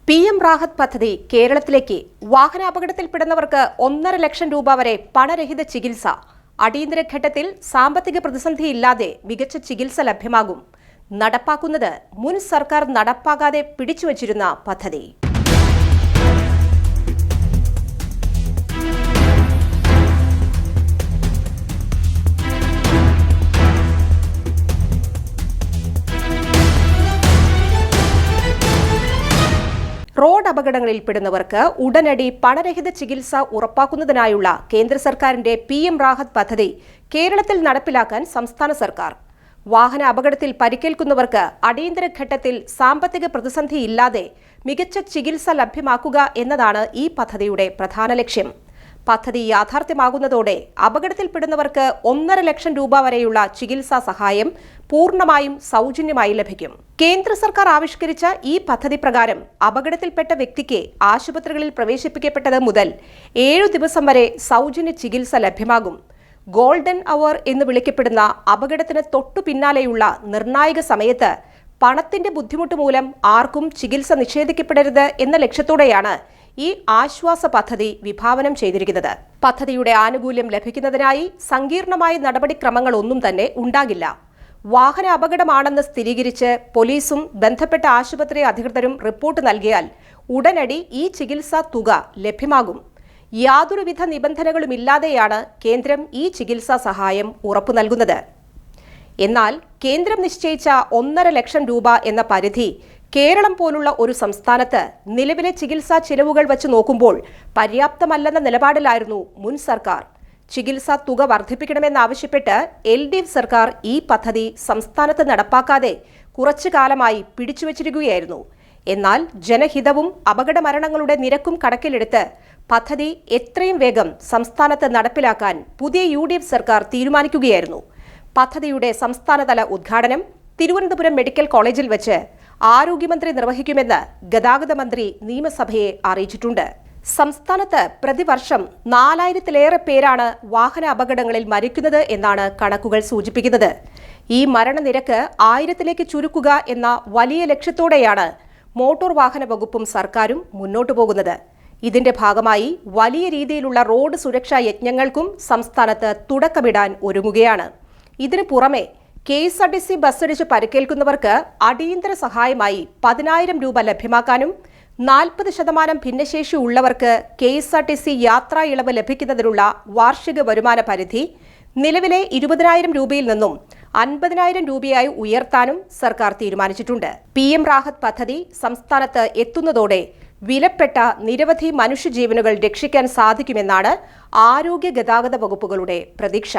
PM റാഹത്ത് പദ്ധതി കേരളത്തിലേക്ക് വാഹനാപകടത്തിൽപ്പെടുന്നവർക്ക് 1.5 ലക്ഷം രൂപ വരെ പണരഹിത ചികിത്സ. അടിയന്തര ഘട്ടത്തിൽ സാമ്പത്തിക പ്രതിസന്ധിയില്ലാതെ മികച്ച ചികിത്സ ലഭ്യമാകും. നടപ്പാക്കുന്നത് മുൻ സർക്കാർ നടപ്പാക്കാതെ പിടിച്ചുവച്ചിരുന്ന പദ്ധതി. റോഡ് അപകടങ്ങളിൽപ്പെടുന്നവർക്ക് ഉടനടി പണരഹിത ചികിത്സ ഉറപ്പാക്കുന്നതിനായുള്ള കേന്ദ്ര സർക്കാരിന്റെ PM റാഹത്ത് പദ്ധതി കേരളത്തിൽ നടപ്പിലാക്കാൻ സംസ്ഥാന സർക്കാർ. വാഹന അപകടത്തിൽ പരിക്കേൽക്കുന്നവർക്ക് അടിയന്തര ഘട്ടത്തിൽ സാമ്പത്തിക പ്രതിസന്ധിയില്ലാതെ മികച്ച ചികിത്സ ലഭ്യമാക്കുക എന്നതാണ് ഈ പദ്ധതിയുടെ പ്രധാന ലക്ഷ്യം. പദ്ധതി യാഥാർത്ഥ്യമാകുന്നതോടെ അപകടത്തിൽപ്പെടുന്നവർക്ക് 1.5 ലക്ഷം രൂപ വരെയുള്ള ചികിത്സാ സഹായം പൂർണ്ണമായും സൗജന്യമായി ലഭിക്കും. കേന്ദ്ര സർക്കാർ ആവിഷ്കരിച്ച ഈ പദ്ധതി പ്രകാരം അപകടത്തിൽപ്പെട്ട വ്യക്തിക്ക് ആശുപത്രികളിൽ പ്രവേശിപ്പിക്കപ്പെട്ടത് മുതൽ 7 ദിവസം വരെ സൗജന്യ ചികിത്സ ലഭ്യമാകും. ഗോൾഡൻ അവർ എന്ന് വിളിക്കപ്പെടുന്ന അപകടത്തിന് തൊട്ടു പിന്നാലെയുള്ള നിർണായക സമയത്ത് പണത്തിന്റെ ബുദ്ധിമുട്ട് മൂലം ആർക്കും ചികിത്സ നിഷേധിക്കപ്പെടരുത് എന്ന ലക്ഷ്യത്തോടെയാണ് ഈ ആശ്വാസ പദ്ധതി വിഭാവനം ചെയ്തിരിക്കുന്നത്. പദ്ധതിയുടെ ആനുകൂല്യം ലഭിക്കുന്നതിനായി സങ്കീർണമായ നടപടിക്രമങ്ങളൊന്നും തന്നെ ഉണ്ടാകില്ല. വാഹന അപകടമാണെന്ന് സ്ഥിരീകരിച്ച് പോലീസും ബന്ധപ്പെട്ട ആശുപത്രി അധികൃതരും റിപ്പോർട്ട് നൽകിയാൽ ഉടനടി ഈ ചികിത്സാ തുക ലഭ്യമാകും. യാതൊരുവിധ നിബന്ധനകളുമില്ലാതെയാണ് കേന്ദ്രം ഈ ചികിത്സാ സഹായം ഉറപ്പു നൽകുന്നത്. എന്നാൽ കേന്ദ്രം നിശ്ചയിച്ച 1.5 ലക്ഷം രൂപ എന്ന പരിധി കേരളം പോലുള്ള ഒരു സംസ്ഥാനത്ത് നിലവിലെ ചികിത്സാ ചിലവുകൾ വച്ച് നോക്കുമ്പോൾ പര്യാപ്തമല്ലെന്ന നിലപാടിലായിരുന്നു മുൻ സർക്കാർ. ചികിത്സാ തുക വർദ്ധിപ്പിക്കണമെന്നാവശ്യപ്പെട്ട് LDF സർക്കാർ ഈ പദ്ധതി സംസ്ഥാനത്ത് നടപ്പാക്കാതെ കുറച്ചു കാലമായി പിടിച്ചുവച്ചിരിക്കുകയായിരുന്നു. എന്നാൽ ജനഹിതവും അപകട മരണങ്ങളുടെ നിരക്കും കണക്കിലെടുത്ത് പദ്ധതി എത്രയും വേഗം സംസ്ഥാനത്ത് നടപ്പിലാക്കാൻ പുതിയ UDF സർക്കാർ തീരുമാനിക്കുകയായിരുന്നു. പദ്ധതിയുടെ സംസ്ഥാനതല ഉദ്ഘാടനം തിരുവനന്തപുരം മെഡിക്കൽ കോളേജിൽ വെച്ച് ആരോഗ്യമന്ത്രി നിർവഹിക്കുമെന്ന് ഗതാഗത മന്ത്രി നിയമസഭയെ അറിയിച്ചിട്ടുണ്ട്. സംസ്ഥാനത്ത് പ്രതിവർഷം 4000-ലേറെ പേരാണ് വാഹന അപകടങ്ങളിൽ മരിക്കുന്നത് എന്നാണ് കണക്കുകൾ സൂചിപ്പിക്കുന്നത്. ഈ മരണനിരക്ക് 1000-ലേക്ക് ചുരുക്കുക എന്ന വലിയ ലക്ഷ്യത്തോടെയാണ് മോട്ടോർ വാഹന വകുപ്പും സർക്കാരും മുന്നോട്ടു പോകുന്നത്. ഇതിന്റെ ഭാഗമായി വലിയ രീതിയിലുള്ള റോഡ് സുരക്ഷാ യജ്ഞങ്ങൾക്കും സംസ്ഥാനത്ത് തുടക്കമിടാൻ ഒരുങ്ങുകയാണ്. ഇതിനു പുറമെ KSRTC ബസ്സിടിച്ച് പരിക്കേൽക്കുന്നവർക്ക് അടിയന്തര സഹായമായി 10,000 രൂപ ലഭ്യമാക്കാനും 40% ഭിന്നശേഷി ഉള്ളവർക്ക് KSRTC യാത്രാ ഇളവ് ലഭിക്കുന്നതിനുള്ള വാർഷിക വരുമാന പരിധി നിലവിലെ 20,000 രൂപയിൽ നിന്നും 50,000 രൂപയായി ഉയർത്താനും സർക്കാർ തീരുമാനിച്ചിട്ടുണ്ട്. PM റാഹത്ത് പദ്ധതി സംസ്ഥാനത്ത് എത്തുന്നതോടെ വിലപ്പെട്ട നിരവധി മനുഷ്യജീവനുകൾ രക്ഷിക്കാൻ സാധിക്കുമെന്നാണ് ആരോഗ്യ ഗതാഗത വകുപ്പുകളുടെ പ്രതീക്ഷ.